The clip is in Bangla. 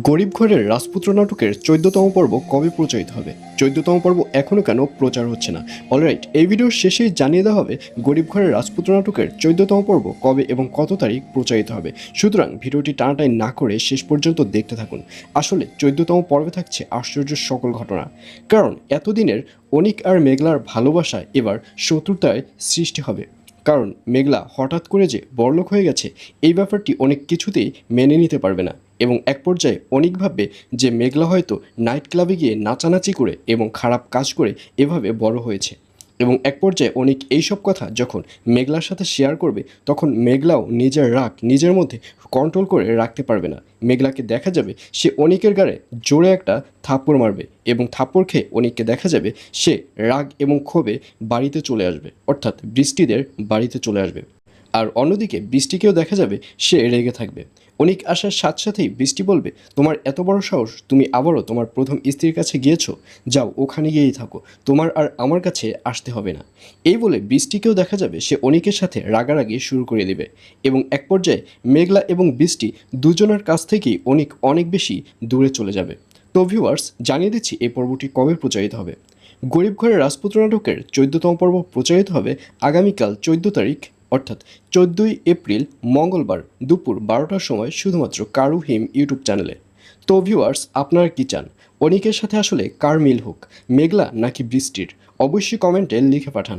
গরিব ঘরের রাজপুত্র নাটকের ১৪তম পর্ব কবে প্রচারিত হবে? ১৪তম পর্ব এখনও কেন প্রচার হচ্ছে না? অলরাইট, এই ভিডিওর শেষেই জানিয়ে দেওয়া হবে গরিব ঘরের রাজপুত্র নাটকের ১৪তম পর্ব কবে এবং কত তারিখ প্রচারিত হবে। সুতরাং ভিডিওটি টানাটানি না করে শেষ পর্যন্ত দেখতে থাকুন। আসলে ১৪তম পর্বে থাকছে আশ্চর্য সকল ঘটনা। কারণ এতদিনের অনিক আর মেঘলার ভালোবাসা এবার শত্রুতায় সৃষ্টি হবে। কারণ মেঘলা হঠাৎ করে যে বড়লোক হয়ে গেছে, এই ব্যাপারটি অনেক কিছুতেই মেনে নিতে পারবে না এবং এক পর্যায়ে অনেক ভাববে যে মেঘলা হয়তো নাইট ক্লাবে গিয়ে নাচানাচি করে এবং খারাপ কাজ করে এভাবে বড় হয়েছে। এবং এক পর্যায়ে অনিক এইসব কথা যখন মেঘলার সাথে শেয়ার করবে, তখন মেঘলাও নিজের রাগ নিজের মধ্যে কন্ট্রোল করে রাখতে পারবে না। মেঘলাকে দেখা যাবে সে অনিকের গায়ে জোরে একটা থাপ্পড় মারবে এবং থাপ্পড় খেয়ে অনিককে দেখা যাবে সে রাগ এবং ক্ষোভে বাড়িতে চলে আসবে, অর্থাৎ বৃষ্টিদের বাড়িতে চলে আসবে। আর অন্যদিকে বৃষ্টিকেও দেখা যাবে সে রেগে থাকবে। অনিক আসার সাথে সাথেই বৃষ্টি বলবে, তোমার এত বড় সাহস, তুমি আবারও তোমার প্রথম স্ত্রীর কাছে গিয়েছো, যাও ওখানে গিয়েই থাকো, তোমার আর আমার কাছে আসতে হবে না। এই বলে বৃষ্টিকেও দেখা যাবে সে অনিকের সাথে রাগারাগি শুরু করে দেবে এবং এক পর্যায়ে মেঘলা এবং বৃষ্টি দুজনের কাছ থেকেই অনিক অনেক বেশি দূরে চলে যাবে। তো ভিউয়ার্স, জানিয়ে দিচ্ছি এই পর্বটি কবে প্রচারিত হবে। গরিব ঘরের রাজপুত্র নাটকের ১৪তম পর্ব প্রচারিত হবে আগামীকাল ১৪ তারিখ, অর্থাৎ ১৪ই এপ্রিল মঙ্গলবার দুপুর ১২টার সময় শুধুমাত্র কারু হিম ইউটিউব চ্যানেলে। তো ভিউয়ার্স, আপনারা কি চান? অনিকের সাথে আসলে কার মিল হোক, মেঘলা নাকি বৃষ্টির? অবশ্যই কমেন্টে লিখে পাঠান।